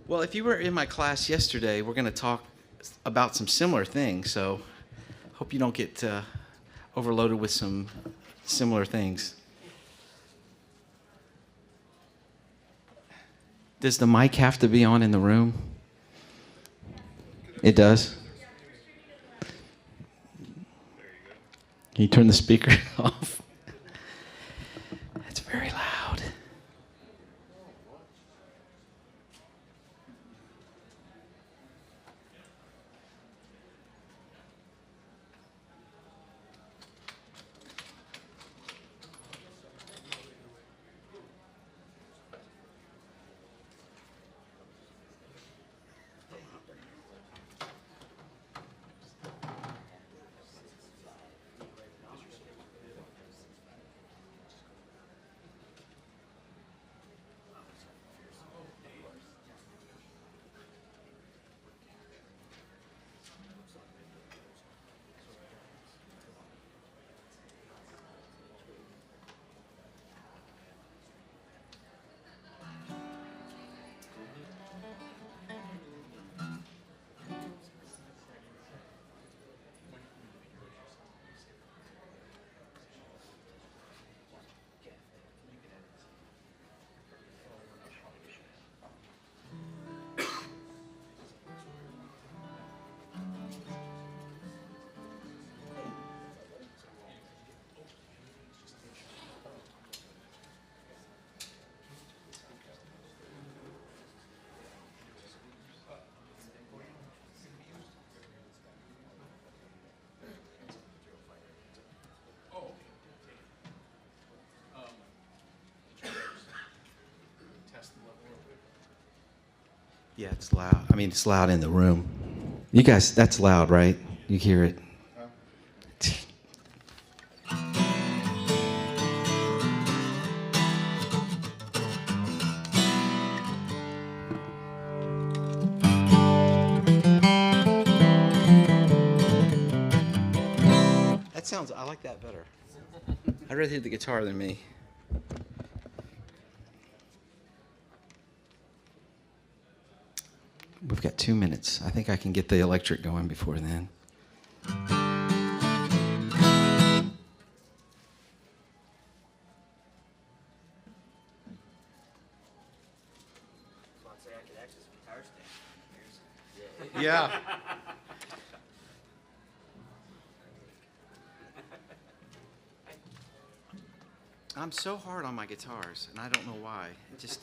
Well, if you were in my class yesterday, we're going to talk about some similar things, so hope you don't get overloaded with some similar things. Does the mic have to be on in the room? It does? Can you turn the speaker off? It's very loud. Yeah, it's loud. I mean, it's loud in the room. You guys, that's loud, right? You hear it. That sounds, I like that better. I'd rather hear the guitar than me. We've got 2 minutes. I think I can get the electric going before then. Yeah. I'm so hard on my guitars, and I don't know why. It just...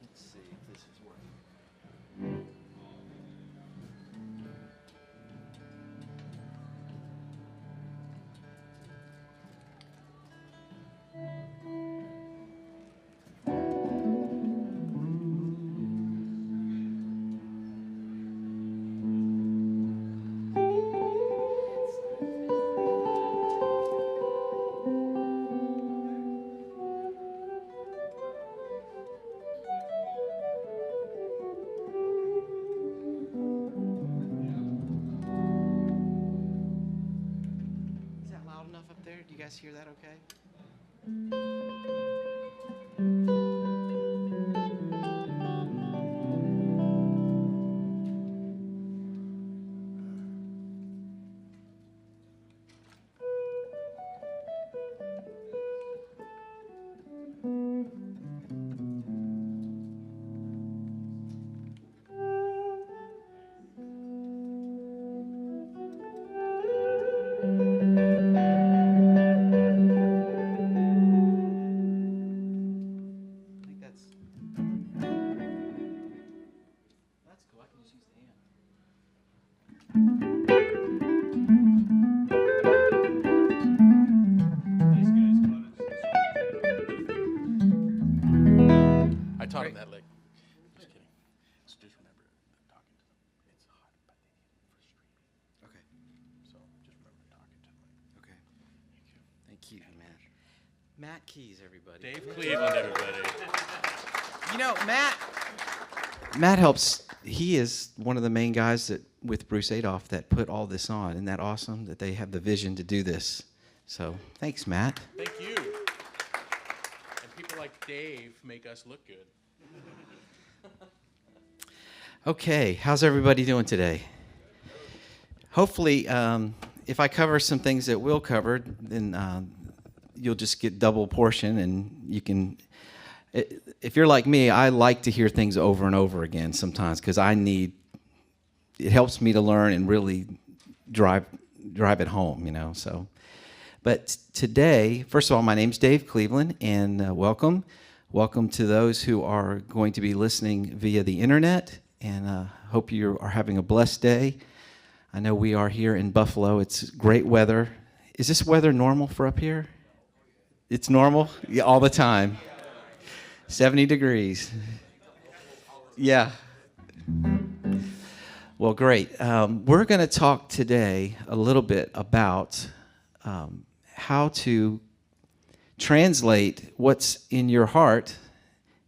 Let's see if this is working. Is that loud enough up there? Do you guys hear that okay? I think that's cool. I can just use the amp. I taught him that lick. Just kidding. So just remember talking to them. It's hot, but they need it for streaming. Okay. So just remember talking to them. Okay. Thank you, Matt. Matt Keys, everybody. Dave Cleveland, everybody. You know, Matt helps he is one of the main guys that with Bruce Adolph that put all this on. Isn't that awesome that they have the vision to do this? So thanks, Matt. Thank you. And people like Dave make us look good. Okay, how's everybody doing today? Hopefully, if I cover some things that we'll cover, then you'll just get double portion, and you can. If you're like me, I like to hear things over and over again sometimes because it helps me to learn and really drive it home, So, but today, first of all, my name's Dave Cleveland, and welcome to those who are going to be listening via the internet. And hope you are having a blessed day. I know we are here in Buffalo. It's great weather. Is this weather normal for up here? It's normal? Yeah, all the time. 70 degrees. Yeah. Well, great. We're going to talk today a little bit about how to translate what's in your heart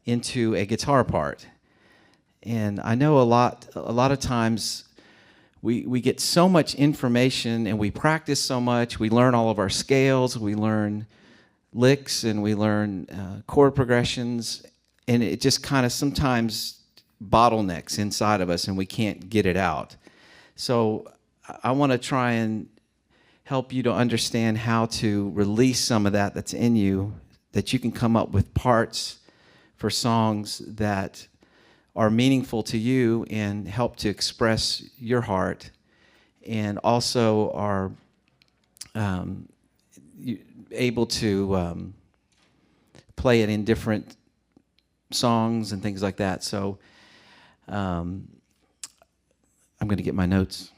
into a guitar part. And I know a lot of times we get so much information and we practice so much. We learn all of our scales, we learn licks, and we learn chord progressions, and it just kind of sometimes bottlenecks inside of us and we can't get it out. So I want to try and help you to understand how to release some of that that's in you, that you can come up with parts for songs that are meaningful to you and help to express your heart, and also are able to play it in different songs and things like that. So I'm going to get my notes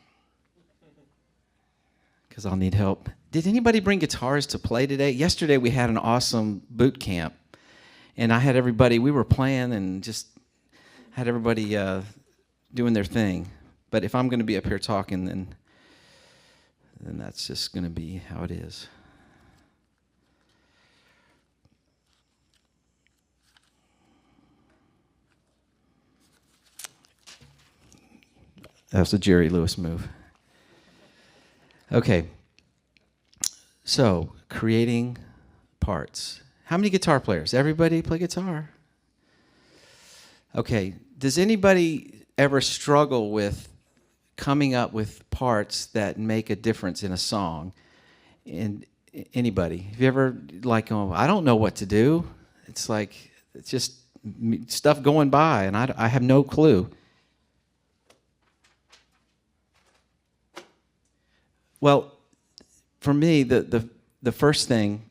because I'll need help. Did anybody bring guitars to play today? Yesterday we had an awesome boot camp, and I had everybody, we were playing and just had everybody doing their thing. But if I'm going to be up here talking, then that's just going to be how it is. That's a Jerry Lewis move. Okay. So, creating parts. How many guitar players? Everybody play guitar? Okay, does anybody ever struggle with coming up with parts that make a difference in a song? And anybody? Have you ever I don't know what to do. It's like, it's just stuff going by, and I have no clue. Well, for me, the first thing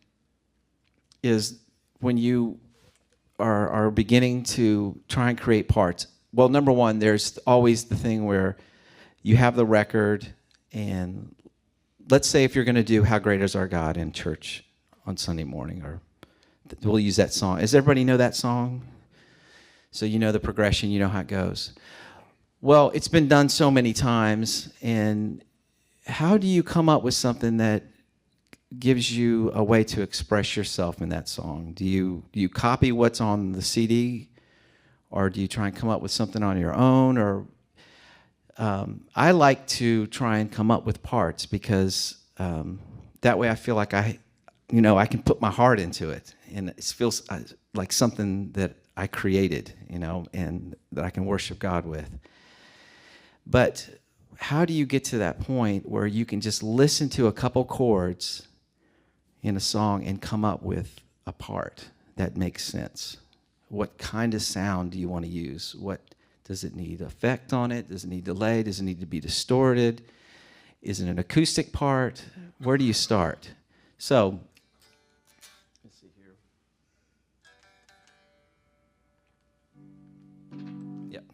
is when you are beginning to try and create parts. Well, number one, there's always the thing where you have the record, and let's say if you're going to do How Great Is Our God in church on Sunday morning, or we'll use that song. Does everybody know that song? So you know the progression, you know how it goes. Well, it's been done so many times, and how do you come up with something that gives you a way to express yourself in that song? Do you copy what's on the CD, or do you try and come up with something on your own? Or I like to try and come up with parts because that way I feel like I can put my heart into it, and it feels like something that I created, and that I can worship God with. But how do you get to that point where you can just listen to a couple chords in a song and come up with a part that makes sense? What kind of sound do you want to use? What does it need? Effect on it? Does it need delay? Does it need to be distorted? Is it an acoustic part? Where do you start? So, let's see here. Yep.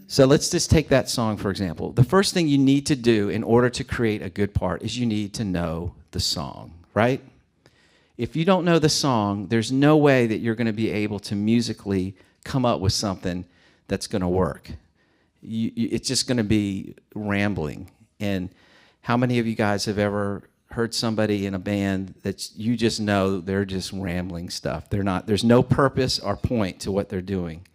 So let's just take that song, for example. The first thing you need to do in order to create a good part is you need to know the song, right? If you don't know the song, there's no way that you're going to be able to musically come up with something that's going to work. It's just going to be rambling. And how many of you guys have ever heard somebody in a band that you just know they're just rambling stuff? There's no purpose or point to what they're doing.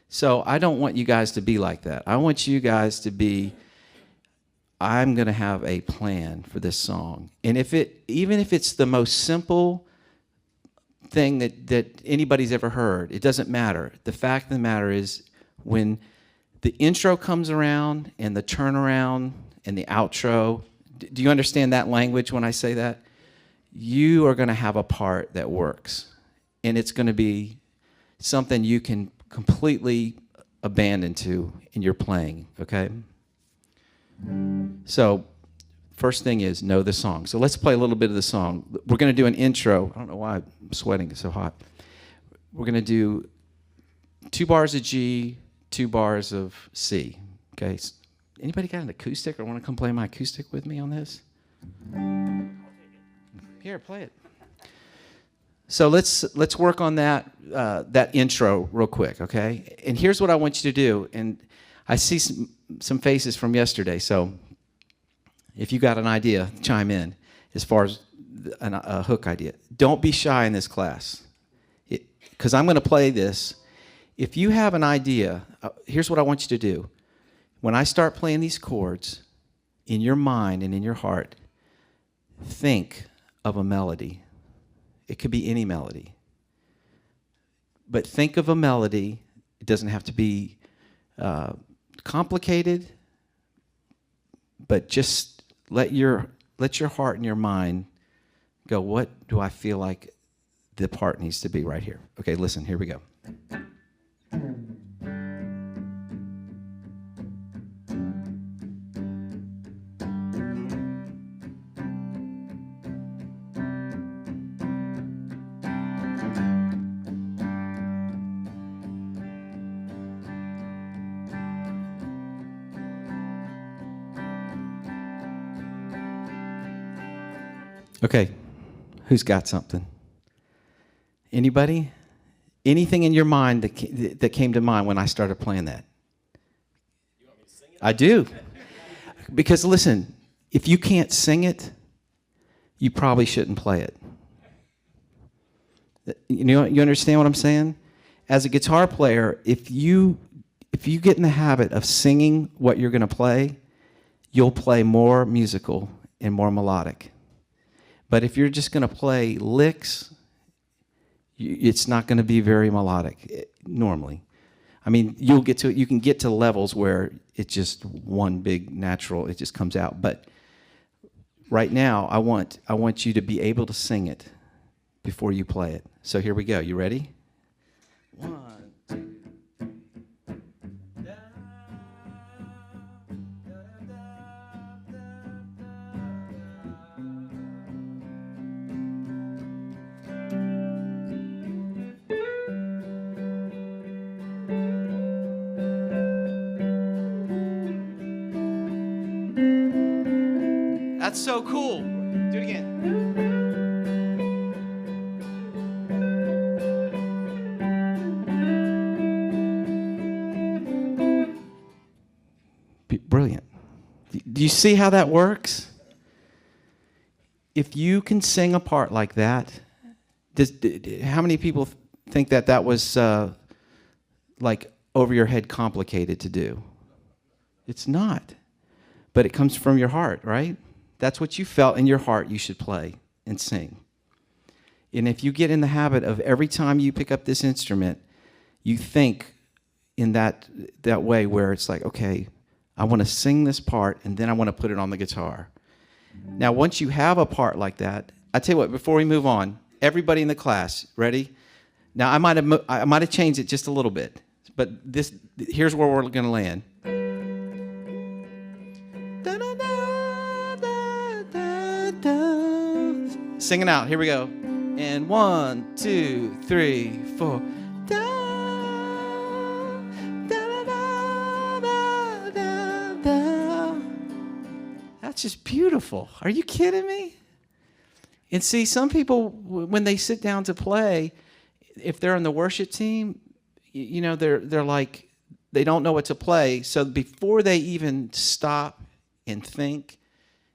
So I don't want you guys to be like that. I want you guys to be, I'm going to have a plan for this song. And even if it's the most simple thing that anybody's ever heard, it doesn't matter. The fact of the matter is, when the intro comes around and the turnaround and the outro, do you understand that language when I say that? You are going to have a part that works. And it's going to be something you can completely abandon to in your playing, okay? So first thing is know the song. So let's play a little bit of the song. We're going to do an intro. I don't know why I'm sweating, it's so hot. We're going to do 2 bars of G, 2 bars of C. Okay. Anybody got an acoustic or want to come play my acoustic with me on this? Here, play it. So let's work on that intro real quick, okay? And here's what I want you to do. And I see some faces from yesterday. So if you got an idea, chime in as far as a hook idea. Don't be shy in this class, because I'm going to play this. If you have an idea, here's what I want you to do. When I start playing these chords, in your mind and in your heart, think of a melody. It could be any melody. But think of a melody. It doesn't have to be complicated, but just let your heart and your mind go, what do I feel like the part needs to be right here? Okay, listen, here we go. Okay, who's got something? Anybody? Anything in your mind that came to mind when I started playing that? You want me to sing it? I do. Because listen, if you can't sing it, you probably shouldn't play it. You understand what I'm saying? As a guitar player, if you get in the habit of singing what you're going to play, you'll play more musical and more melodic. But if you're just going to play licks, it's not going to be very melodic normally. I mean, you can get to levels where it's just one big natural, it just comes out. But right now, I want you to be able to sing it before you play it. So here we go. You ready? 1, 2. That's so cool. Do it again. Brilliant. Do you see how that works? If you can sing a part like that, how many people think that was like over your head complicated to do? It's not. But it comes from your heart, right? That's what you felt in your heart you should play and sing. And if you get in the habit of every time you pick up this instrument, you think in that way where it's like, okay, I want to sing this part and then I want to put it on the guitar. Now, once you have a part like that, I tell you what, before we move on, everybody in the class, ready? Now, I might have changed it just a little bit, but here's where we're going to land. Singing out. Here we go. And 1, 2, 3, 4. That's just beautiful. Are you kidding me? And see, some people, when they sit down to play, if they're on the worship team, they're like, they don't know what to play. So before they even stop and think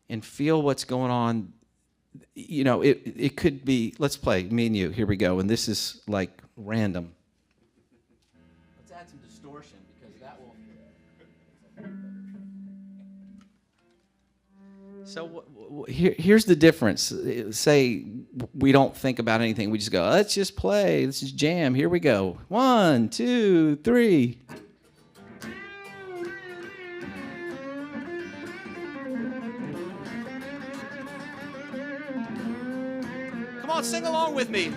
and feel what's going on, it could be, let's play, me and you, here we go. And this is like random. Let's add some distortion. So here's the difference. Say we don't think about anything. We just go, let's just play. Let's just jam. Here we go. 1, 2, 3. Come on, sing along with me.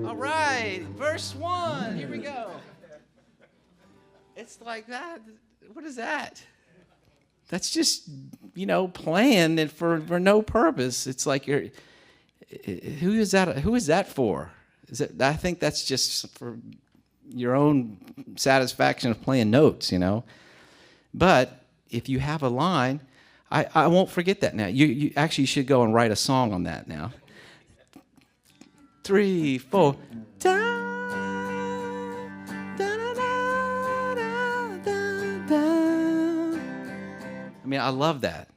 All right, verse 1. Here we go. It's like that. What is that? That's just, playing it for no purpose. It's like who is that? Who is that for? I think that's just for your own satisfaction of playing notes, But if you have a line, I won't forget that now. You actually should go and write a song on that now. 3, 4. Da, da, da, da, da, da. I mean, I love that.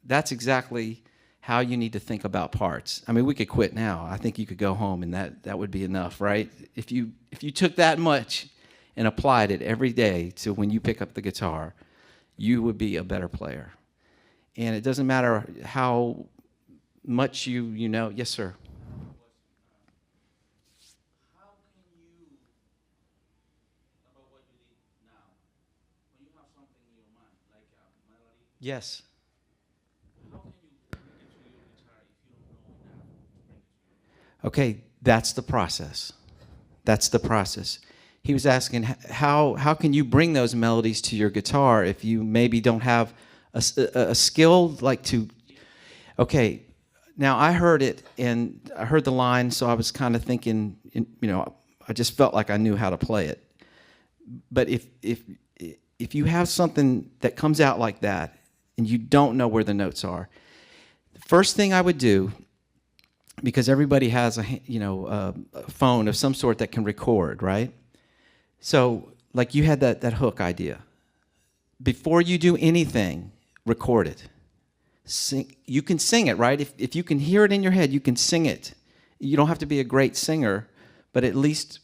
That's exactly how you need to think about parts. I mean, we could quit now. I think you could go home and that would be enough, right? If you took that much and applied it every day to when you pick up the guitar, you would be a better player. And it doesn't matter how much you know. Yes, sir. Yes. Okay, that's the process. That's the process. He was asking how can you bring those melodies to your guitar if you maybe don't have a skill like to. Okay, now I heard it and I heard the line, so I was kind of thinking, I just felt like I knew how to play it. But if you have something that comes out like that and you don't know where the notes are, the first thing I would do, because everybody has a phone of some sort that can record, right? So like you had that hook idea. Before you do anything, record it. You can sing it, right? If you can hear it in your head, you can sing it. You don't have to be a great singer, but at least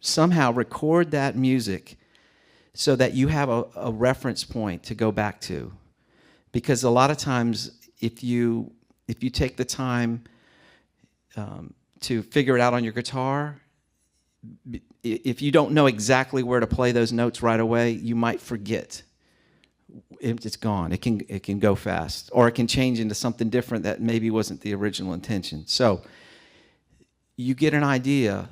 somehow record that music so that you have a reference point to go back to. Because a lot of times, if you take the time to figure it out on your guitar, if you don't know exactly where to play those notes right away, you might forget. It's gone. It can go fast, or it can change into something different that maybe wasn't the original intention. So you get an idea,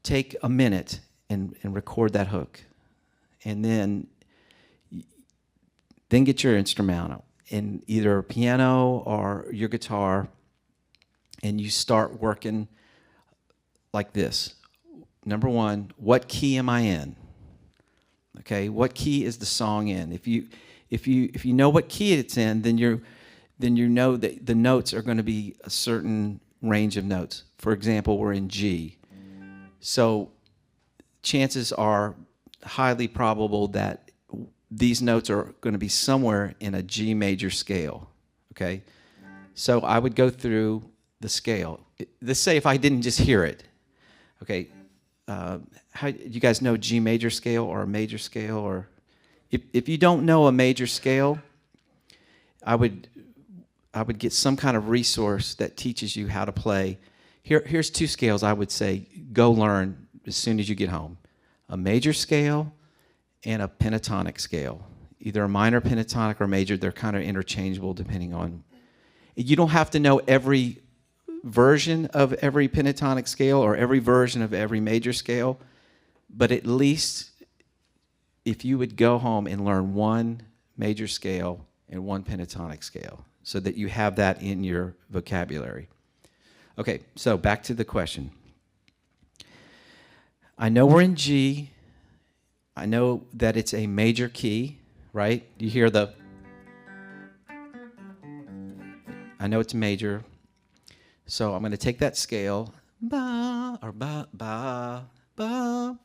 take a minute and record that hook, and then get your instrumental in either a piano or your guitar, and you start working like this. Number 1, what key am I in? Okay, what key is the song in? If you know what key it's in, then you know that the notes are going to be a certain range of notes. For example, we're in G. So chances are highly probable that these notes are going to be somewhere in a G major scale. Okay? So I would go through the scale. Let's say if I didn't just hear it. Okay, how you guys know G major scale or a major scale? Or if you don't know a major scale, I would get some kind of resource that teaches you how to play. Here's 2 scales I would say go learn as soon as you get home. A major scale and a pentatonic scale. Either a minor pentatonic or major. They're kind of interchangeable depending on. You don't have to know every version of every pentatonic scale or every version of every major scale, but at least if you would go home and learn 1 major scale and 1 pentatonic scale so that you have that in your vocabulary. Okay, so back to the question. I know we're in G. I know that it's a major key, right? You hear the... I know it's major. So I'm going to take that scale, ba, or ba, ba, ba,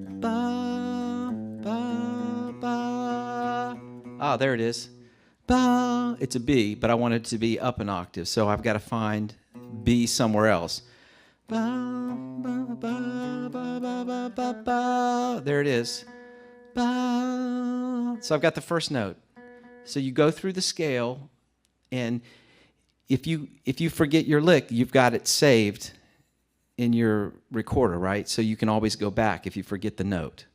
ba, ba, ba. Ah, there it is. Ba. It's a B, but I want it to be up an octave, so I've got to find B somewhere else. Ba, ba, ba, ba, ba, ba, ba, ba. There it is. Ba. So I've got the first note. So you go through the scale, and if you forget your lick, you've got it saved in your recorder, right? So you can always go back if you forget the note.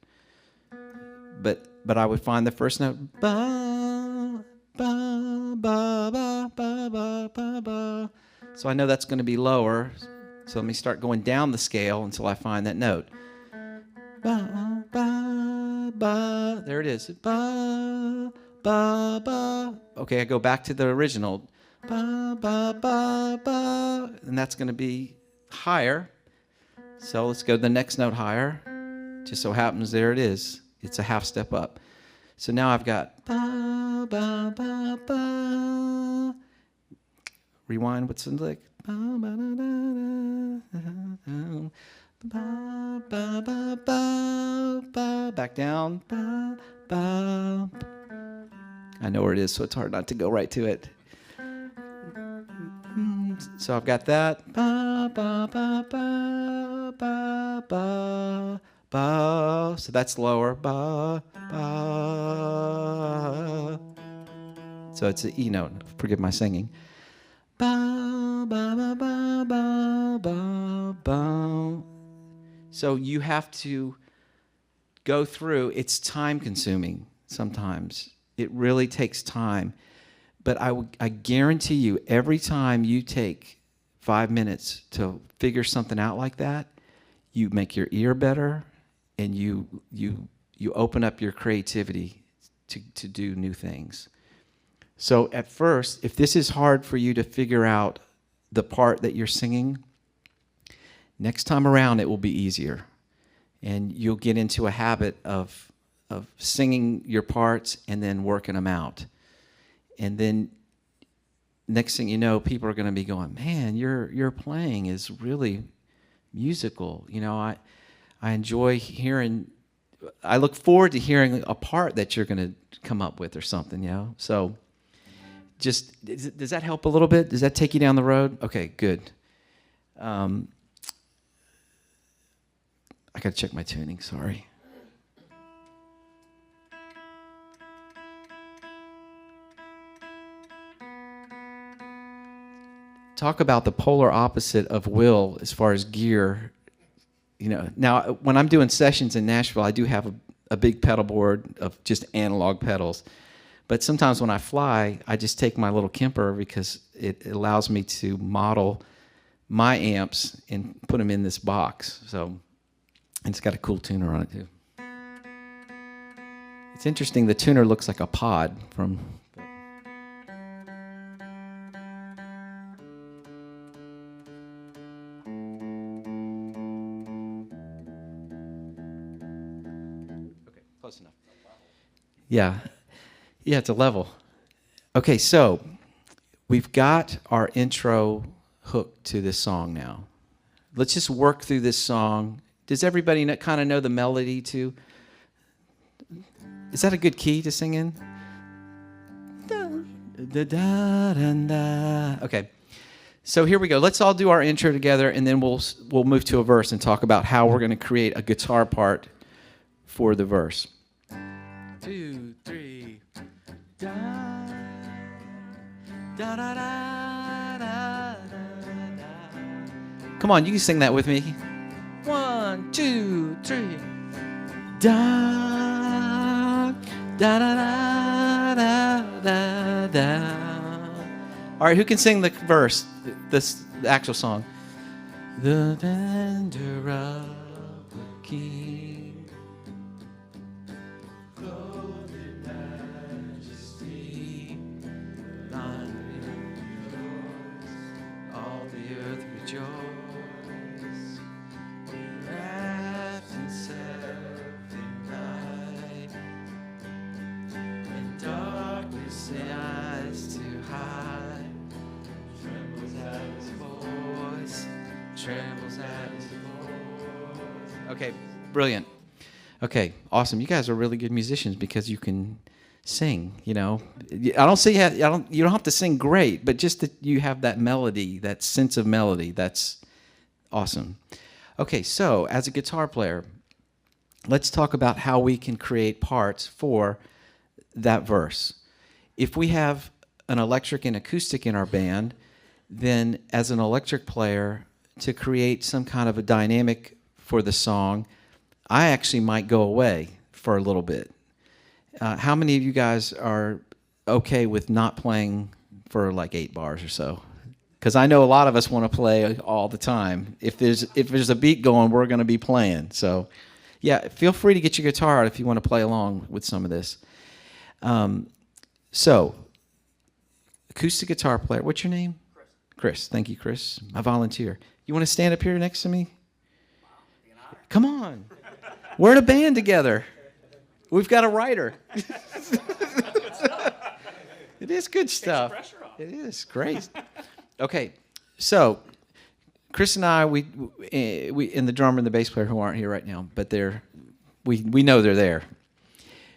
But I would find the first note. Ba, ba, ba, ba, ba, ba, ba, ba. So I know that's going to be lower. So let me start going down the scale until I find that note. Ba, ba, ba. There it is. Ba, ba, ba. Okay, I go back to the original. Ba, ba, ba, ba. And that's going to be higher. So let's go to the next note higher. Just so happens there it is. It's a half step up. So now I've got ba, ba, ba, ba. Rewind, what's the lick? Ba, ba, da, da, ba, ba, ba, ba, ba. Back down. Ba, ba. I know where it is, so it's hard not to go right to it. So I've got that. Ba, ba, ba, ba, ba, ba, ba. So that's lower. Ba, ba. So it's an E note. Forgive my singing. Ba, ba, ba, ba, ba, ba, ba. So you have to go through. It's time consuming sometimes. It really takes time. But I guarantee you, every time you take 5 minutes to figure something out like that, you make your ear better, and you open up your creativity to do new things. So at first, if this is hard for you to figure out the part that you're singing, next time around it will be easier. And you'll get into a habit of singing your parts and then working them out. And then next thing you know, people are going to be going, man, your playing is really musical. You know, I enjoy hearing, I look forward to hearing a part that you're going to come up with or something, you know? So just, does that help a little bit? Does that take you down the road? Okay, good. I got to check my tuning, sorry. Talk about the polar opposite of Will as far as gear. You know, now when I'm doing sessions in Nashville, I do have a big pedal board of just analog pedals. But sometimes when I fly, I just take my little Kemper because it allows me to model my amps and put them in this box. So, and it's got a cool tuner on it too. It's interesting, the tuner looks like a pod from... Close enough. Yeah, it's a level. Okay, so we've got our intro hook to this song now. Let's just work through this song. Does everybody kind of know the melody too? Is that a good key to sing in? Okay, so here we go. Let's all do our intro together, and then we'll move to a verse and talk about how we're going to create a guitar part for the verse. 2, 3. Da, da, da, da, da, da. Come on, you can sing that with me. 1, 2, 3. Da, da, da, da, da, da, da. All right, who can sing the verse? The actual song. The tender of the King. Okay, brilliant. Okay, awesome. You guys are really good musicians because you can sing. You know, you don't have to sing great, but just that you have that melody, that sense of melody. That's awesome. Okay, so as a guitar player, let's talk about how we can create parts for that verse. If we have an electric and acoustic in our band, then as an electric player, to create some kind of a dynamic for the song, I actually might go away for a little bit. How many of you guys are okay with not playing for like 8 bars or so? Because I know a lot of us want to play all the time. If there's a beat going, we're going to be playing. So, yeah, feel free to get your guitar out if you want to play along with some of this. So, acoustic guitar player. What's your name? Chris. Chris. Thank you, Chris. My volunteer. You want to stand up here next to me? Come on. We're in a band together. We've got a writer. It is good stuff. It is great. Okay, so Chris and I, we and the drummer and the bass player who aren't here right now, but we know they're there.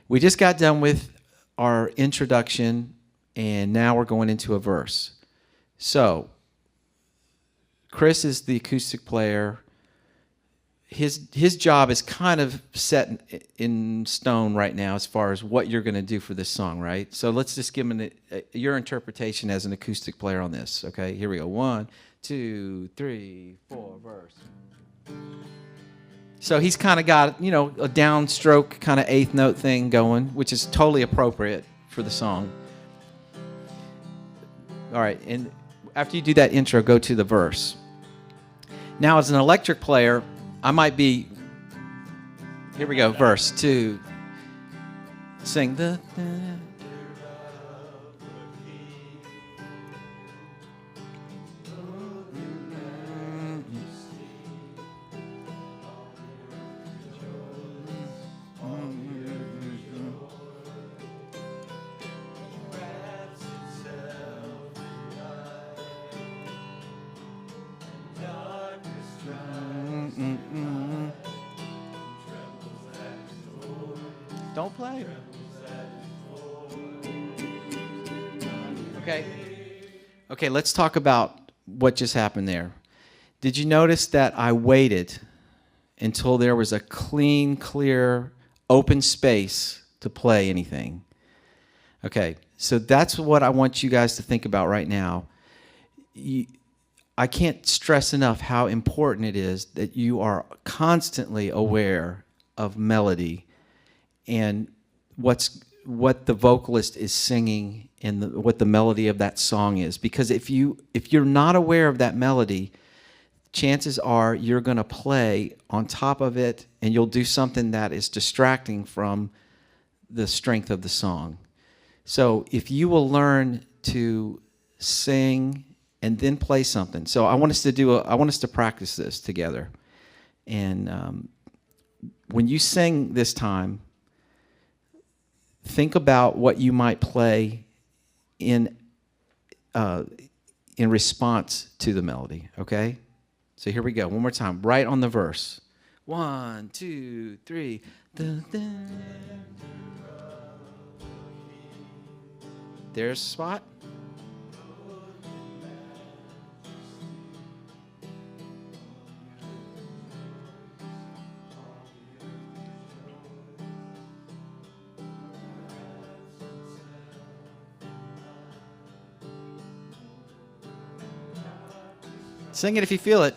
We just got done with our introduction, and now we're going into a verse. So Chris is the acoustic player. His job is kind of set in stone right now as far as what you're going to do for this song, right? So let's just give him your interpretation as an acoustic player on this. Okay, here we go. 1, 2, 3, 4, verse. So he's kind of got, a downstroke kind of 8th note thing going, which is totally appropriate for the song. All right, and after you do that intro, go to the verse. Now, as an electric player, I might be, here we go, verse 2. Sing the. Don't play. Okay, let's talk about what just happened there. Did you notice that I waited until there was a clean, clear, open space to play anything? Okay, so that's what I want you guys to think about right now. I can't stress enough how important it is that you are constantly aware of melody and what the vocalist is singing and what the melody of that song is. Because if you're not aware of that melody, chances are you're going to play on top of it and you'll do something that is distracting from the strength of the song. So if you will learn to sing and then play something. So I want us to practice this together. And when you sing this time, think about what you might play in response to the melody, okay? So here we go. One more time. Right on the verse. 1, 2, 3. Dun, dun. There's a spot. Sing it if you feel it.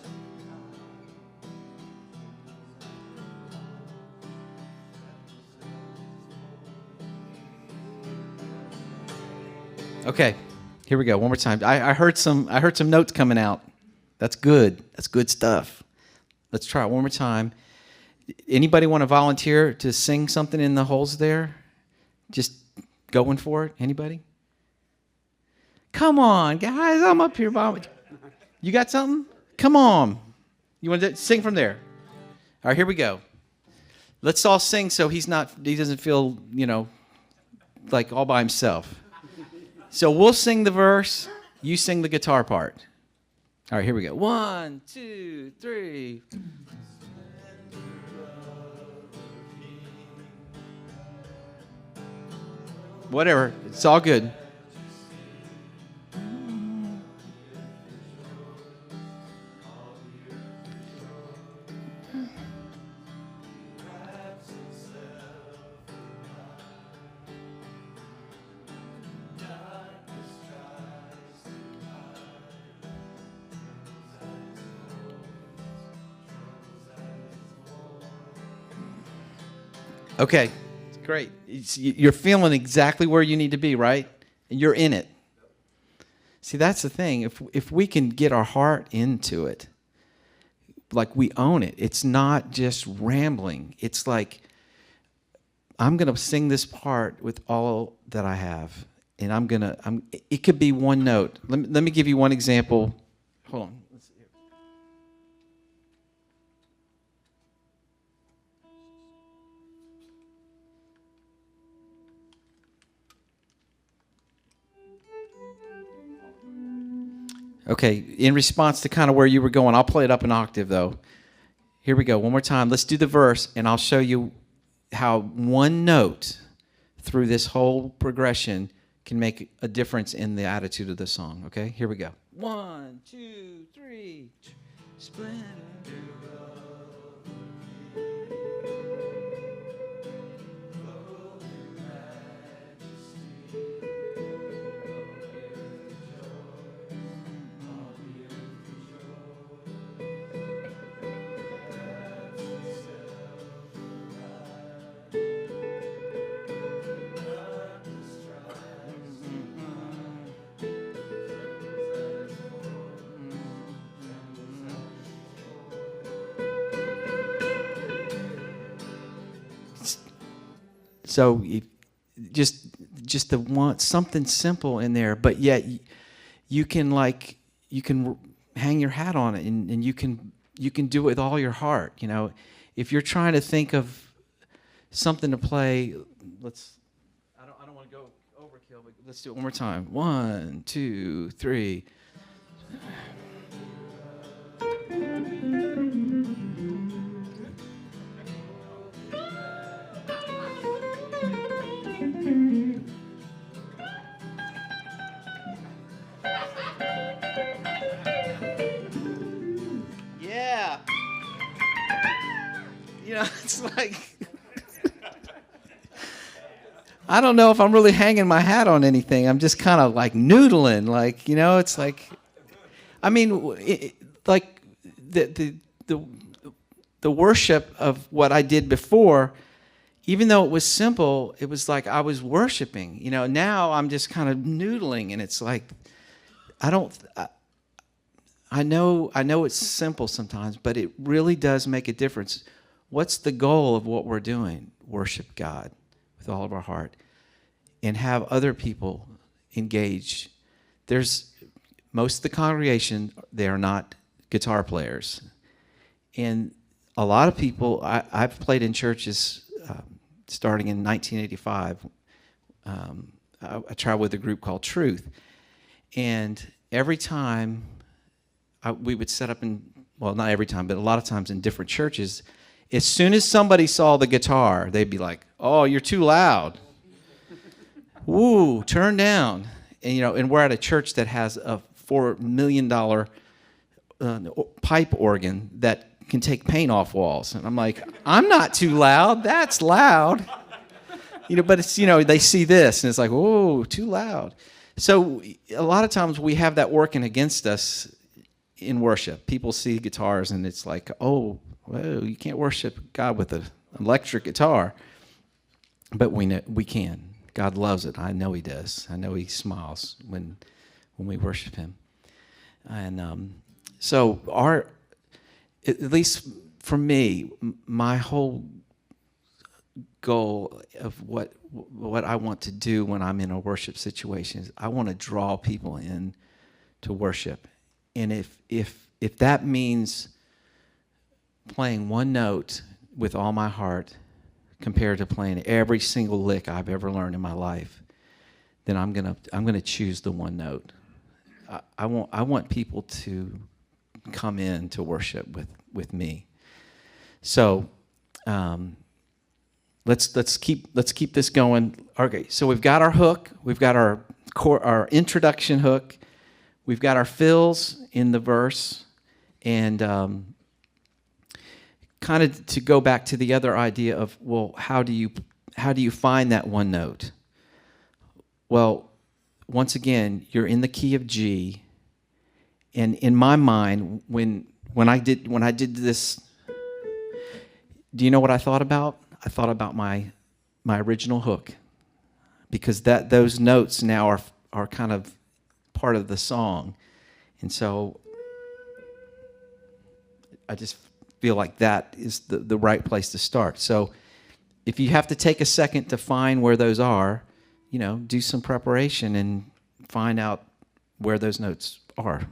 Okay, here we go. One more time. I heard some notes coming out. That's good. That's good stuff. Let's try it one more time. Anybody want to volunteer to sing something in the holes there? Just going for it. Anybody? Come on, guys. I'm up here. You got something? Come on. You want to sing from there? All right, here we go. Let's all sing so he doesn't feel, like all by himself. So we'll sing the verse, you sing the guitar part. All right, here we go. 1, 2, 3. Whatever, it's all good. Okay, great. You're feeling exactly where you need to be, right? And you're in it. See, that's the thing. If we can get our heart into it, like we own it, it's not just rambling. It's like, I'm going to sing this part with all that I have. And it could be one note. Let me give you one example. Hold on. Let's see here. Okay, in response to kind of where you were going, I'll play it up an octave though. Here we go, one more time. Let's do the verse, and I'll show you how one note through this whole progression can make a difference in the attitude of the song. Okay, here we go. 1, 2, 3. Splendor So just the one, something simple in there, but yet you can hang your hat on it, and you can do it with all your heart. You know, if you're trying to think of something to play, I don't want to go overkill, but let's do it one more time. 1, 2, 3. Yeah. You know, it's like, I don't know if I'm really hanging my hat on anything. I'm just kind of like noodling, like, you know, it's like, I mean, like the worship of what I did before, even though it was simple, it was like I was worshiping. You know, now I'm just kind of noodling, and it's like, I know it's simple sometimes, but it really does make a difference. What's the goal of what we're doing? Worship God with all of our heart and have other people engage. Most of the congregation, they are not guitar players. And a lot of people, I've played in churches starting in 1985. I traveled with a group called Truth. And every time we would set up not every time, but a lot of times in different churches, as soon as somebody saw the guitar, they'd be like, "Oh, you're too loud. Woo, turn down." And we're at a church that has a $4 million pipe organ that can take paint off walls. And I'm like, I'm not too loud. That's loud. But it's, they see this and it's like, whoa, too loud. So a lot of times we have that working against us in worship. People see guitars and it's like, oh, whoa, you can't worship God with an electric guitar. But we know we can. God loves it. I know he does. I know he smiles when we worship him. And so at least for me, my whole goal of what I want to do when I'm in a worship situation is I want to draw people in to worship. And if that means playing one note with all my heart compared to playing every single lick I've ever learned in my life, then I'm gonna choose the one note. I want people to come in to worship with me. So let's keep this going. Okay, so we've got our hook, we've got our introduction hook, we've got our fills in the verse, and kind of to go back to the other idea of, well, how do you find that one note? Well, once again, you're in the key of G, and in my mind, when I did this, do you know what I thought about? I thought about my my original hook, because those notes now are kind of part of the song. And so I just feel like that is the right place to start. So if you have to take a second to find where those are, do some preparation and find out where those notes are.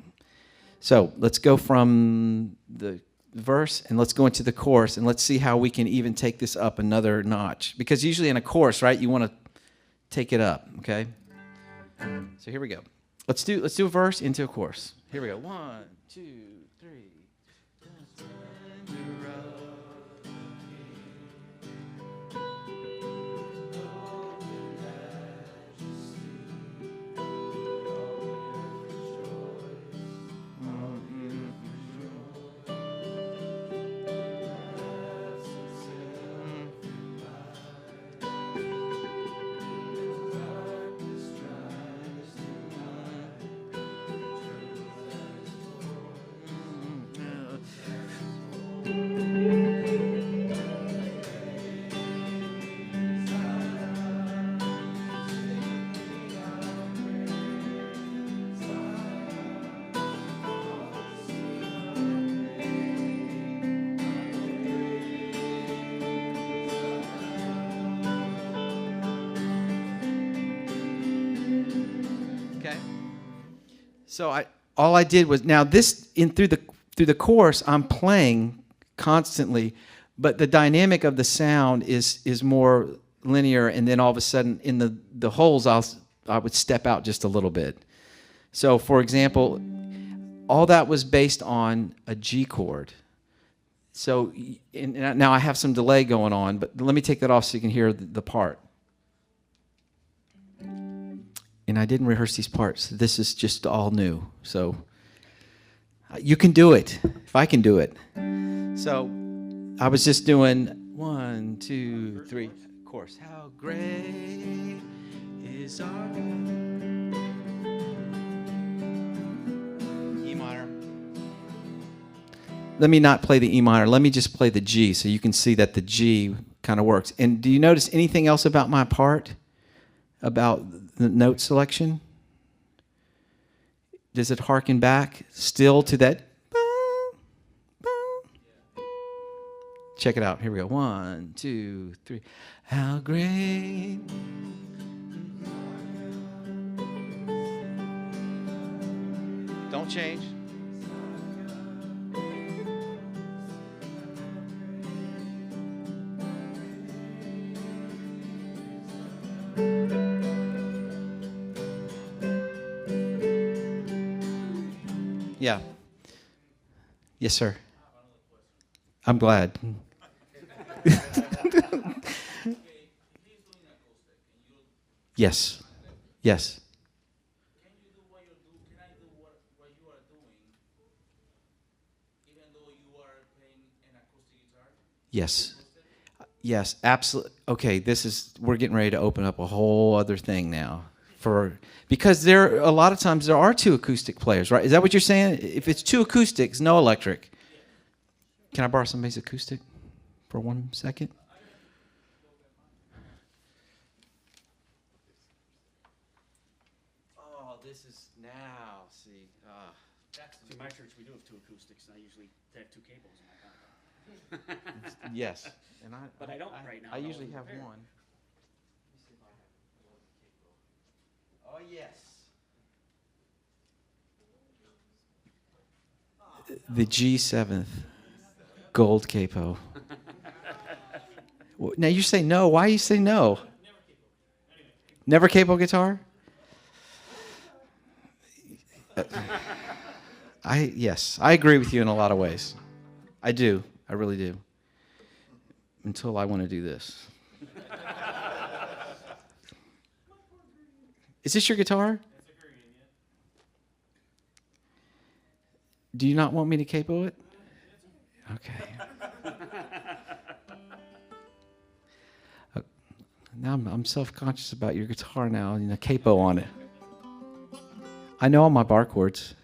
So let's go from the verse and let's go into the chorus, and let's see how we can even take this up another notch. Because usually in a chorus, right, you want to take it up, okay? So here we go. Let's do a verse into a chorus. Here we go. 1, 2, 3. So all I did was, now this through the chorus I'm playing constantly, but the dynamic of the sound is more linear, and then all of a sudden in the holes I would step out just a little bit. So for example, all that was based on a G chord. So and now I have some delay going on, but let me take that off so you can hear the part. And I didn't rehearse these parts. This is just all new. So you can do it if I can do it. So I was just doing 1, 2, 3. Of course. How great is our E minor. Let me not play the E minor. Let me just play the G so you can see that the G kind of works. And do you notice anything else about my part? About the note selection? Does it harken back still to that? Check it out. Here we go. 1, 2, 3. How great. Don't change. Yeah. Yes, sir. I'm glad. Yes. Yes. Can you do what you do? Can I do what you are doing, even though you are playing an acoustic guitar? Yes. Yes, absolutely. Okay, we're getting ready to open up a whole other thing now. Because a lot of times there are 2 acoustic players, right? Is that what you're saying? If it's 2 acoustics, no electric. Can I borrow somebody's acoustic for 1 second? Oh, this is now. See. In my church, we do have 2 acoustics, and I usually have 2 cables in my contract. Yes. But I don't right now. I no, usually I'm have prepared. one. Oh, yes. The G7th gold capo. Now you say no. Why you say no? Never capo guitar? Yes, I agree with you in a lot of ways. I do. I really do. Until I want to do this. Is this your guitar? Do you not want me to capo it? Okay. Now I'm self-conscious about your guitar now and a capo on it. I know all my bar chords.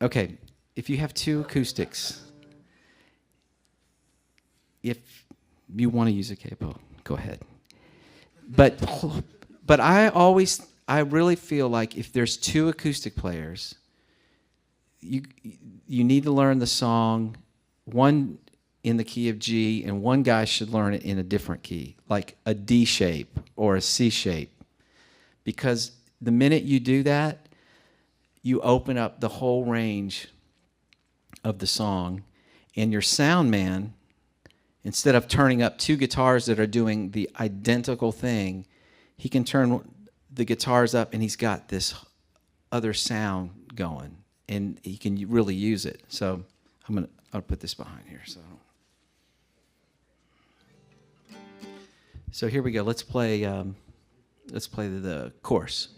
Okay, if you have 2 acoustics, if you want to use a capo, go ahead. But I really feel like if there's two acoustic players, you need to learn the song, one in the key of G, and one guy should learn it in a different key, like a D shape or a C shape. Because the minute you do that, you open up the whole range of the song, and your sound man, instead of turning up two guitars that are doing the identical thing, he can turn the guitars up and he's got this other sound going, and he can really use it. So I'll put this behind here. So here we go. Let's play the chorus.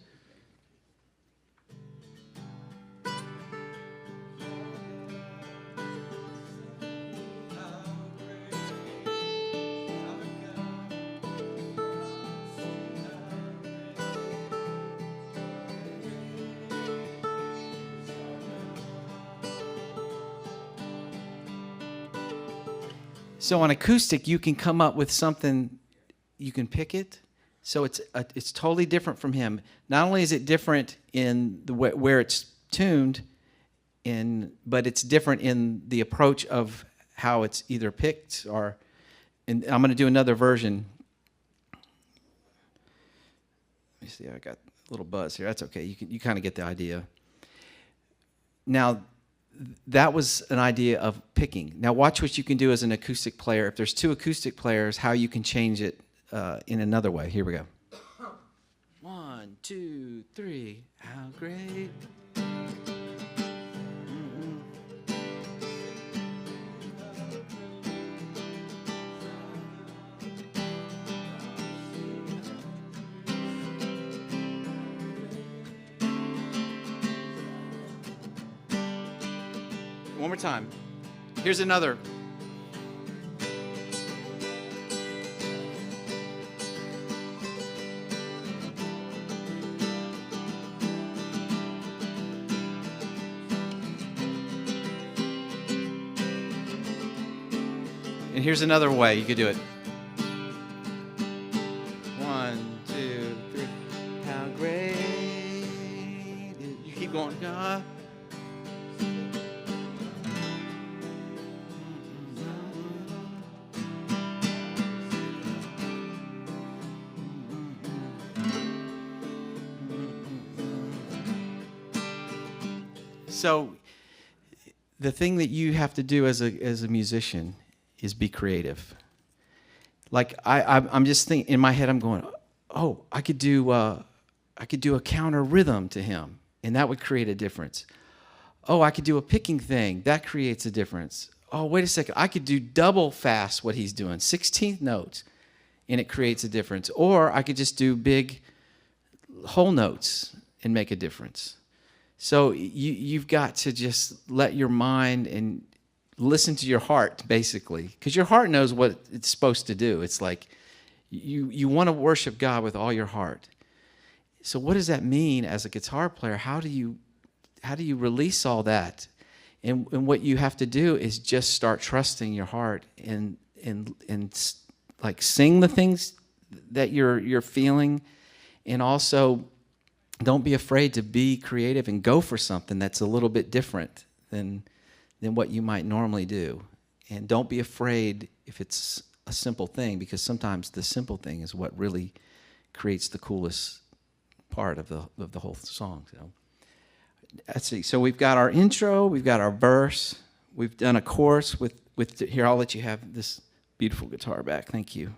So on acoustic, you can come up with something, you can pick it. So it's totally different from him. Not only is it different in the where it's tuned, but it's different in the approach of how it's either picked or. And I'm going to do another version. Let me see. I got a little buzz here. That's okay. You kind of get the idea. Now, that was an idea of picking. Now watch what you can do as an acoustic player. If there's two acoustic players, how you can change it in another way. Here we go. 1, 2, 3. How great. One more time. Here's another. And here's another way you could do it. 1, 2, 3. How great. You keep going. God. So the thing that you have to do as a musician is be creative. Like I'm just thinking in my head, I'm going, oh, I could do a counter rhythm to him, and that would create a difference. Oh, I could do a picking thing, that creates a difference. Oh, wait a second, I could do double fast what he's doing, 16th notes, and it creates a difference. Or I could just do big whole notes and make a difference. So you've got to just let your mind and listen to your heart, basically, because your heart knows what it's supposed to do. It's like you want to worship God with all your heart. So what does that mean as a guitar player? How do you release all that? And what you have to do is just start trusting your heart and like sing the things that you're feeling, and also don't be afraid to be creative and go for something that's a little bit different than what you might normally do. And don't be afraid if it's a simple thing, because sometimes the simple thing is what really creates the coolest part of the whole song. So let's see. So we've got our intro, we've got our verse, we've done a chorus with here. I'll let you have this beautiful guitar back. Thank you.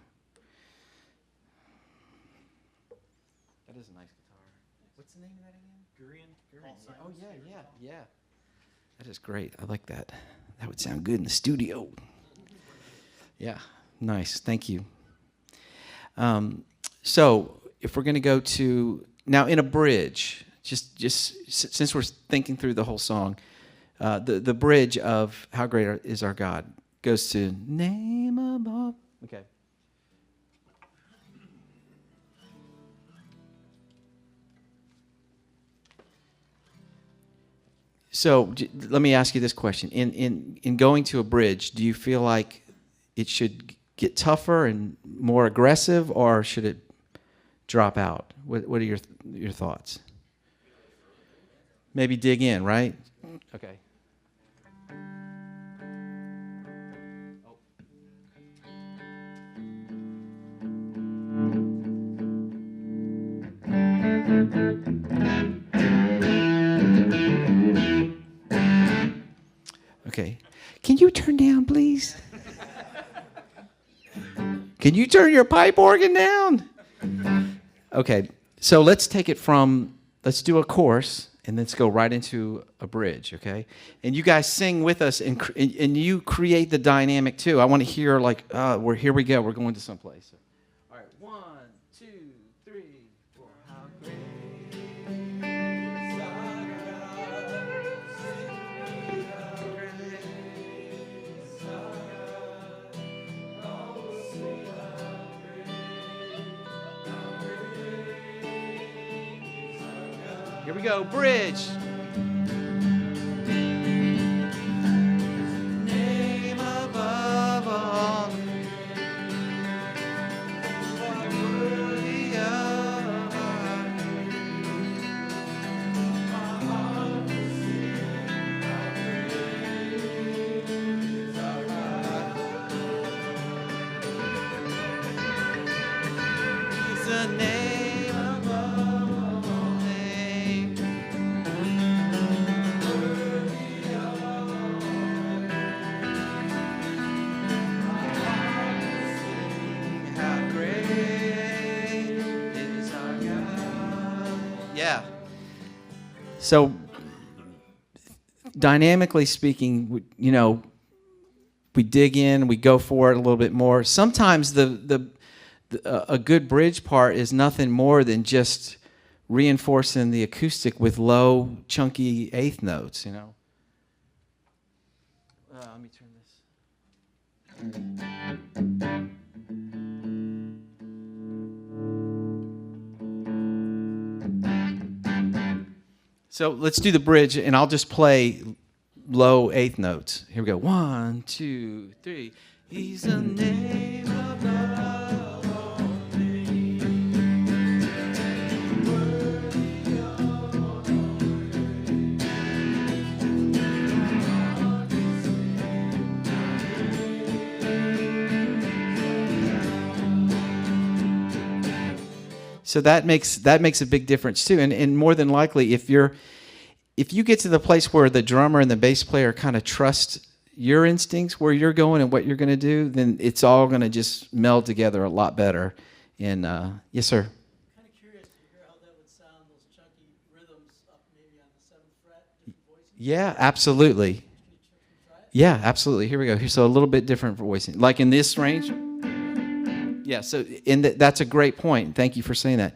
That is a nice guitar. What's the name of that again? Gurion. Oh yeah. That is great. I like that. That would sound good in the studio. Yeah, nice. Thank you. So if we're going to go to now in a bridge, just since we're thinking through the whole song, the bridge of "How Great Is Our God" goes to "Name Above." Okay. So let me ask you this question: in going to a bridge, do you feel like it should get tougher and more aggressive, or should it drop out? What are your thoughts? Maybe dig in, right? Okay. Okay. Can you turn down, please? Can you turn your pipe organ down? Okay. So let's take it from, let's do a chorus, and let's go right into a bridge, okay? And you guys sing with us, and you create the dynamic too. I want to hear like, here we go. We're going to someplace. All right. 1, 2, 3, 4. How great is our God. Sing how great is our God. Oh, sing how great is our God. Here we go, bridge. Name above all. Worthy of our heart will sing how great is our God. He's a name above all names. Worthy of our heart will sing how great is our God. Yeah. So, dynamically speaking, we dig in, we go for it a little bit more. Sometimes a good bridge part is nothing more than just reinforcing the acoustic with low, chunky eighth notes. Let me turn this. So let's do the bridge, and I'll just play low eighth notes. Here we go. 1, 2, 3. He's a name above all names. Worthy of all praise. So that makes a big difference too, and more than likely, if you get to the place where the drummer and the bass player kind of trust your instincts, where you're going and what you're going to do, then it's all going to just meld together a lot better. And yes, sir. Kind of curious to hear how that would sound, those chunky rhythms up maybe on the 7th fret, different voicing. Yeah, absolutely. Can you try it? Yeah, absolutely. Here we go. So a little bit different voicing, like in this range. Yeah, so that's a great point. Thank you for saying that.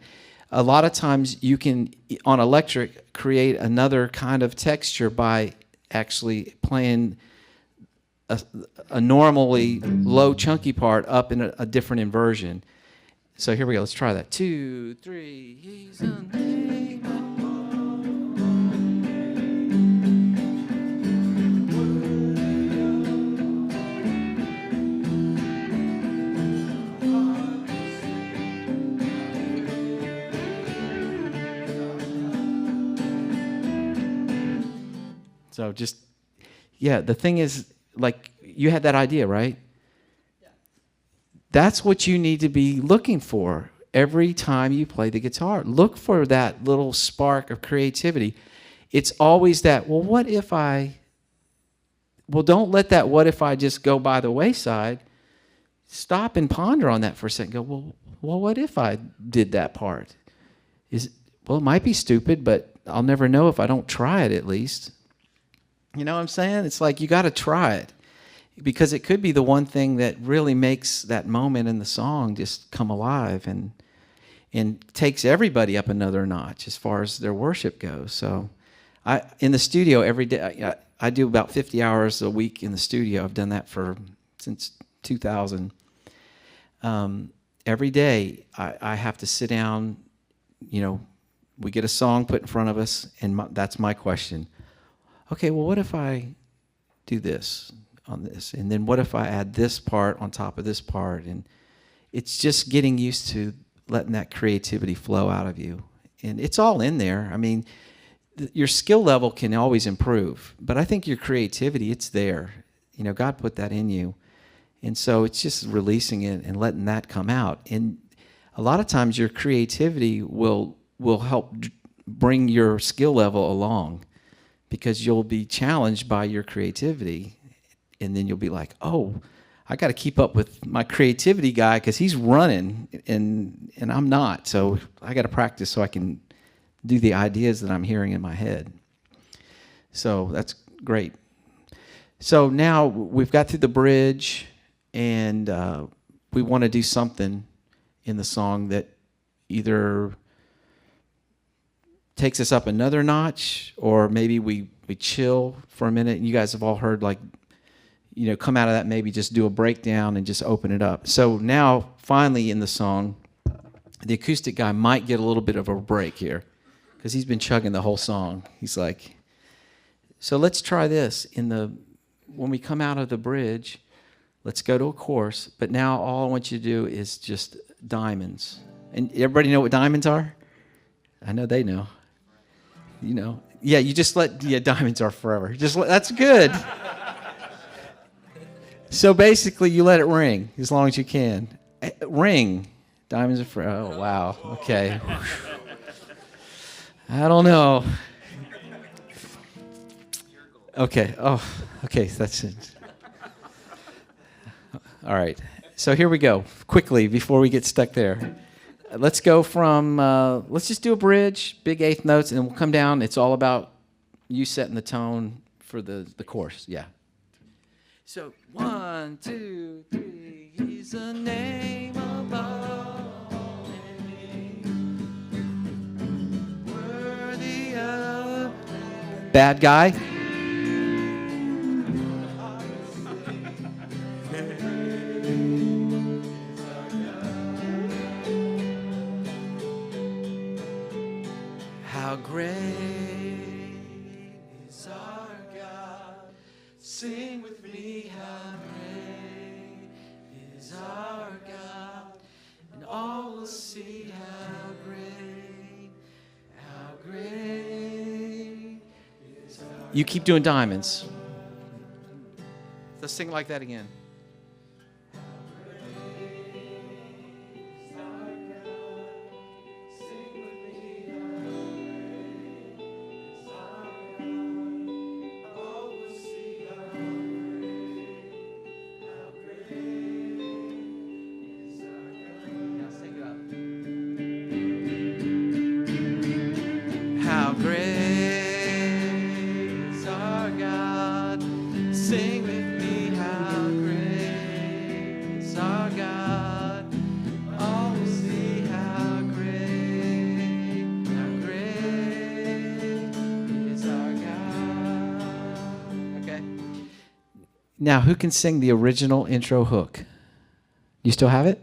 A lot of times you can, on electric, create another kind of texture by actually playing a normally low, chunky part up in a different inversion. So here we go. Let's try that. 2, 3. He's a name above So just, yeah, the thing is, like, you had that idea, right? Yeah. That's what you need to be looking for every time you play the guitar. Look for that little spark of creativity. It's always that, well, don't let that what if I just go by the wayside. Stop and ponder on that for a second. Go, well, what if I did that part? It might be stupid, but I'll never know if I don't try it at least. You know what I'm saying? It's like you got to try it, because it could be the one thing that really makes that moment in the song just come alive and takes everybody up another notch as far as their worship goes. So in the studio every day, I do about 50 hours a week in the studio. I've done that since 2000. Every day I have to sit down, we get a song put in front of us, and that's my question. Okay, well, what if I do this? on this? And then what if I add this part on top of this part? And it's just getting used to letting that creativity flow out of you. And it's all in there. I mean, your skill level can always improve, but I think your creativity, it's there. You know, God put that in you. And so it's just releasing it and letting that come out. And a lot of times your creativity will help bring your skill level along, because you'll be challenged by your creativity. And then you'll be like, oh, I got to keep up with my creativity guy because he's running and I'm not. So I got to practice so I can do the ideas that I'm hearing in my head. So that's great. So now we've got through the bridge, and we want to do something in the song that either takes us up another notch, or maybe we chill for a minute. And you guys have all heard, like, you know, come out of that, maybe just do a breakdown and just open it up. So now, finally in the song, the acoustic guy might get a little bit of a break here, because he's been chugging the whole song. He's like, so let's try this. When we come out of the bridge, let's go to a chorus. But now all I want you to do is just diamonds. And everybody know what diamonds are? I know they know. You know, yeah. You just diamonds are forever. That's good. So basically, you let it ring as long as you can. Ring, diamonds are forever. Oh wow. Okay. I don't know. Okay. Oh, okay. That's it. All right. So here we go. Quickly, before we get stuck there. Let's go from, let's just do a bridge, big eighth notes, and we'll come down. It's all about you setting the tone for the chorus. Yeah. So 1, 2, 3. He's a name above all names, worthy of. Bad guy. How great is our God? Sing with me, how great is our God? And all will see how great is our God. You keep doing diamonds. Let's sing like that again. How great is our God? Sing with me, how great is our God? All will see how great is our God. Okay. Now, who can sing the original intro hook? You still have it?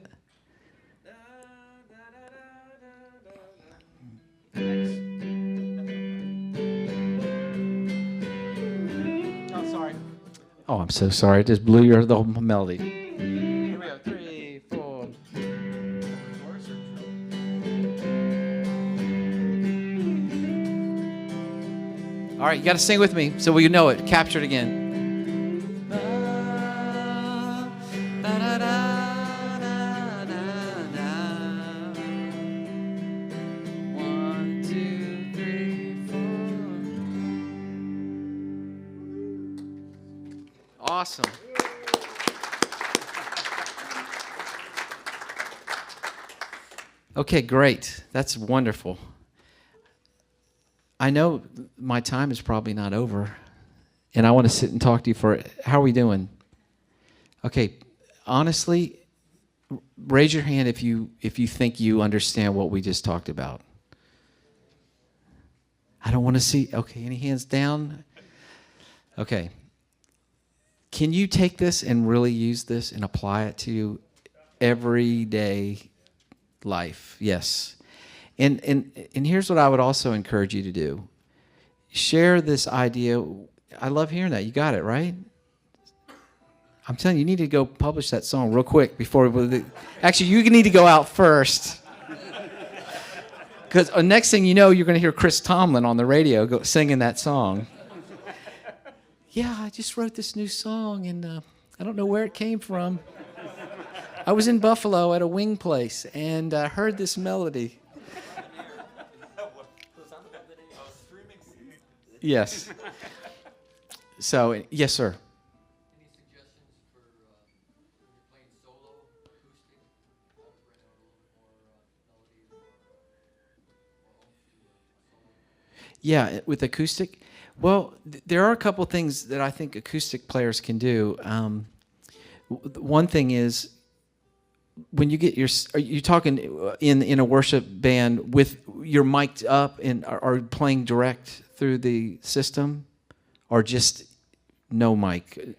Oh, I'm so sorry. I just blew the whole melody. Here we go. 3, 4. All right, you got to sing with me so we know it. Capture it again. One, two, three, four. Awesome. Okay, great. That's wonderful. I know my time is probably not over, and I want to sit and talk to you for, how are we doing? Okay, honestly, raise your hand if you think you understand what we just talked about. I don't want to see, okay, any hands down? Okay. Can you take this and really use this and apply it to everyday life? Yes. And here's what I would also encourage you to do. Share this idea. I love hearing that. You got it, right? I'm telling you, you need to go publish that song real quick before. Actually, you need to go out first. Because next thing you know, you're going to hear Chris Tomlin on the radio singing that song. Yeah, I just wrote this new song, and I don't know where it came from. I was in Buffalo at a wing place, and I heard this melody. Yes. So, yes, sir. Any suggestions for when you're playing solo, acoustic, melodies or Yeah, with acoustic. Well, there are a couple things that I think acoustic players can do. One thing is when you get are you talking in a worship band with your mic'd up and are playing direct through the system, or just no mic?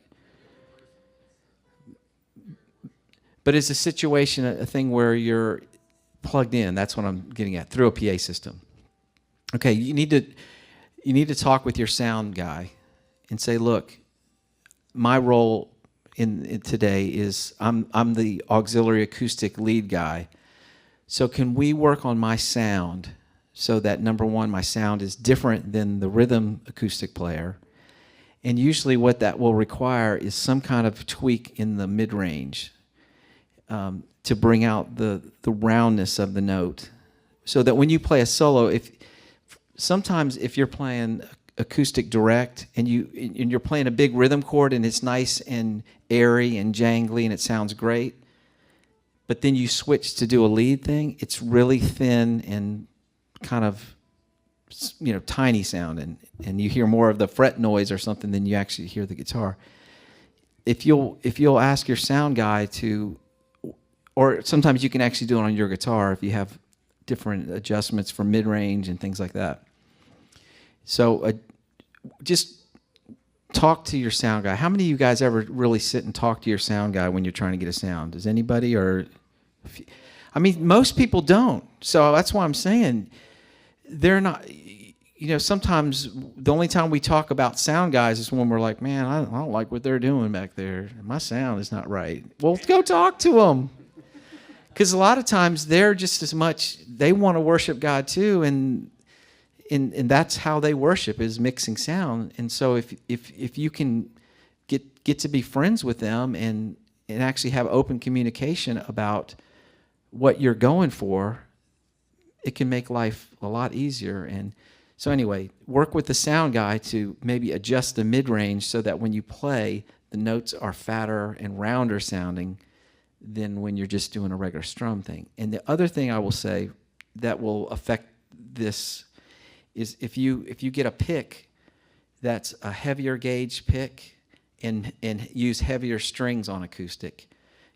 But is the situation a thing where you're plugged in? That's what I'm getting at, through a PA system. Okay, you need to talk with your sound guy and say, look, my role in today is I'm the auxiliary acoustic lead guy. So can we work on my sound so that, number one, my sound is different than the rhythm acoustic player? And usually what that will require is some kind of tweak in the mid-range to bring out the roundness of the note. So that when you play a solo, sometimes if you're playing acoustic direct and you're playing a big rhythm chord and it's nice and airy and jangly and it sounds great, but then you switch to do a lead thing, it's really thin and kind of, tiny sound, and you hear more of the fret noise or something than you actually hear the guitar. If you'll ask your sound guy to, or sometimes you can actually do it on your guitar if you have different adjustments for mid-range and things like that. So just talk to your sound guy. How many of you guys ever really sit and talk to your sound guy when you're trying to get a sound? Does anybody? Most people don't. So that's why I'm saying they're not. Sometimes the only time we talk about sound guys is when we're like, man, I don't like what they're doing back there. My sound is not right. Well, go talk to them. Because a lot of times they're just as much, they want to worship God too, and that's how they worship, is mixing sound. And so if you can get to be friends with them and actually have open communication about what you're going for, it can make life a lot easier. And so anyway, work with the sound guy to maybe adjust the mid-range so that when you play, the notes are fatter and rounder sounding than when you're just doing a regular strum thing. And the other thing I will say that will affect this is if you get a pick that's a heavier gauge pick and use heavier strings on acoustic,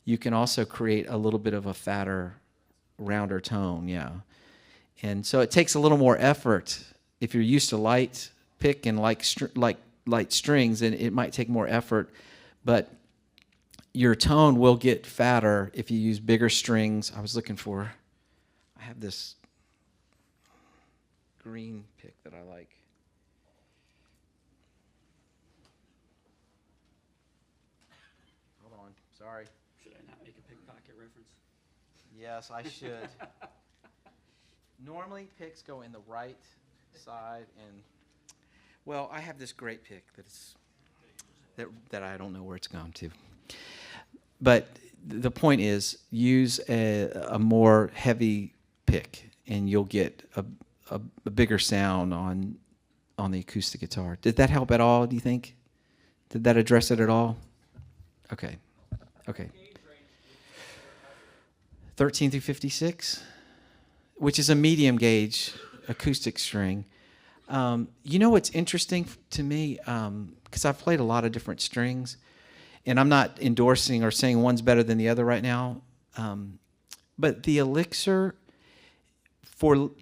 you can also create a little bit of a fatter, rounder tone, yeah. And so it takes a little more effort. If you're used to light pick and like light strings, then it might take more effort, but your tone will get fatter if you use bigger strings. I have this green pick that I like. Hold on, sorry. Should I not make a pickpocket reference? Yes, I should. Normally picks go in the right side, and well, I have this great pick that I don't know where it's gone to. But the point is, use a more heavy pick, and you'll get a bigger sound on the acoustic guitar. Did that help at all, do you think? Did that address it at all? Okay. 13 through 56, which is a medium gauge acoustic string. You know what's interesting to me, because I've played a lot of different strings, and I'm not endorsing or saying one's better than the other right now, but the Elixir,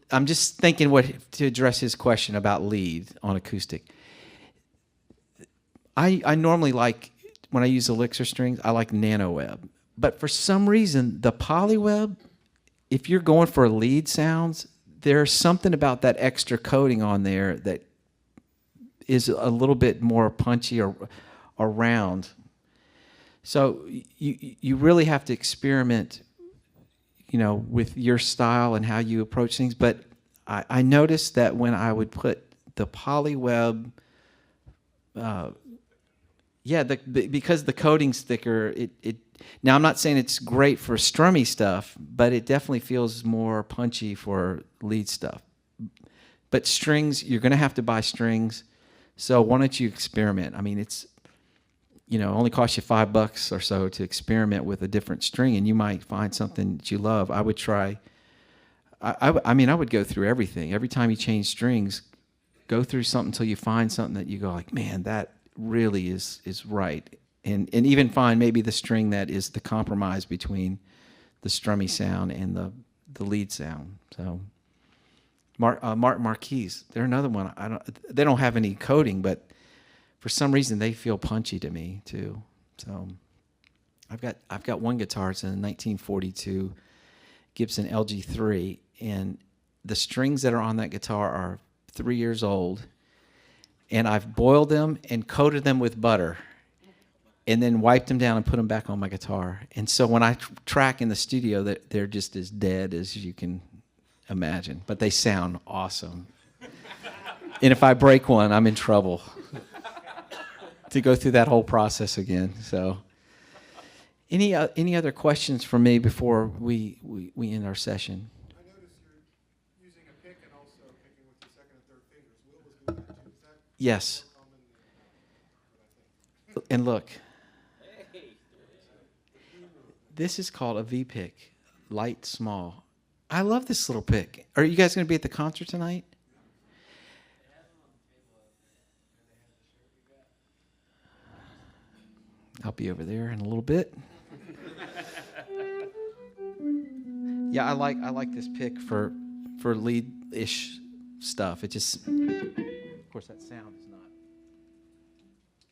I'm just thinking to address his question about lead on acoustic. I normally like, when I use Elixir strings, I like nano web. But for some reason, the polyweb, if you're going for lead sounds, there's something about that extra coating on there that is a little bit more punchy or round. So you really have to experiment, with your style and how you approach things. But I noticed that when I would put the polyweb, because the coating's thicker, it now I'm not saying it's great for strummy stuff, but it definitely feels more punchy for lead stuff. But strings, you're going to have to buy strings. So why don't you experiment? I mean, it's, only costs you $5 or so to experiment with a different string, and you might find something that you love. I would try. I mean, I would go through everything. Every time you change strings, go through something until you find something that you go like, man, that really is right. And even find maybe the string that is the compromise between the strummy sound and the lead sound. So Martin Marquis, they're another one. They don't have any coating, but for some reason they feel punchy to me too. So I've got one guitar. It's a 1942 Gibson LG3, and the strings that are on that guitar are 3 years old, and I've boiled them and coated them with butter, and then wiped them down and put them back on my guitar. And so when I track in the studio, they're just as dead as you can imagine, but they sound awesome. And if I break one, I'm in trouble to go through that whole process again. So any other questions for me before we end our session? I noticed you're using a pick and also picking with your second and third fingers. Will was doing that too. Is that Yes. more common than what I think? And look, this is called a V-pick, light, small. I love this little pick. Are you guys going to be at the concert tonight? I'll be over there in a little bit. Yeah, I like this pick for lead-ish stuff. It just, of course, that sound is not.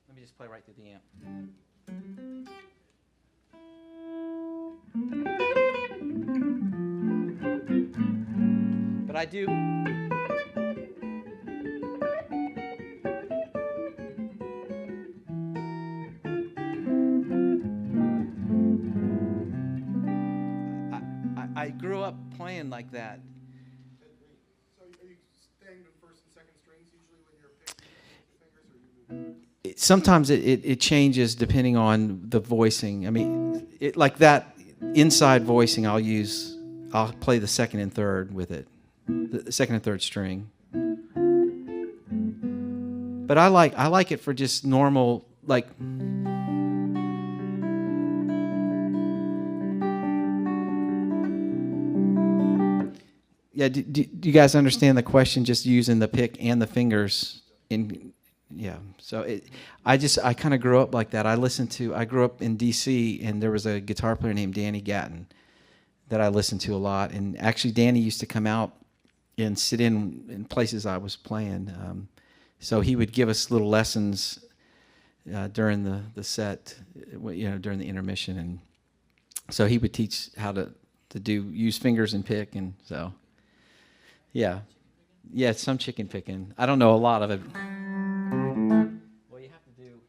Let me just play right through the amp. But I do. I grew up playing like that. So are you staying with first and second strings usually when you're picking with the fingers, or you move? Sometimes it changes depending on the voicing. I mean, like that inside voicing, I'll play the second and third with it, the second and third string. But I like it for just normal, like. Yeah, do you guys understand the question? Just using the pick and the fingers in. Yeah, so I kind of grew up like that. I grew up in D.C., and there was a guitar player named Danny Gatton that I listened to a lot. And actually, Danny used to come out and sit in places I was playing. So he would give us little lessons during the set, during the intermission. And so he would teach how to use fingers and pick. And so, yeah, some chicken picking. I don't know a lot of it. Well, you have to do.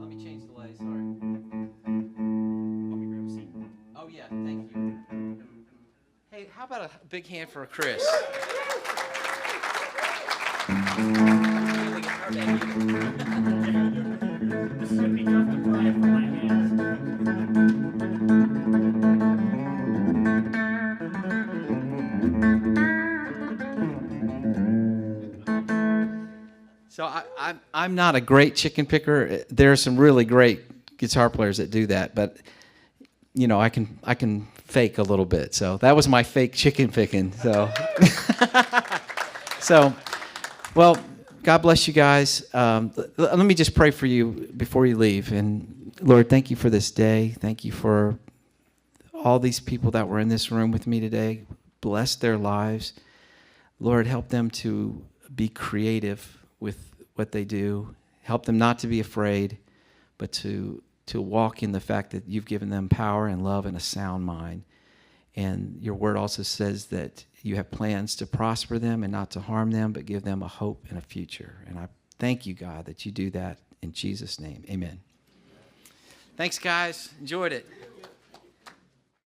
Let me change the delay. Sorry. Want me to grab a seat? Oh yeah, thank you. Hey, how about a big hand for Chris? This is gonna be tough to pry from my hands. So I'm not a great chicken picker. There are some really great guitar players that do that, but I can fake a little bit. So that was my fake chicken picking. So well, God bless you guys. Let me just pray for you before you leave. And Lord, thank you for this day. Thank you for all these people that were in this room with me today. Bless their lives. Lord, help them to be creative with what they do. Help them not to be afraid, but to walk in the fact that you've given them power and love and a sound mind. And your word also says that you have plans to prosper them and not to harm them, but give them a hope and a future. And I Thank you, God, that you do that in Jesus' name. Amen. Thanks, guys. Enjoyed it.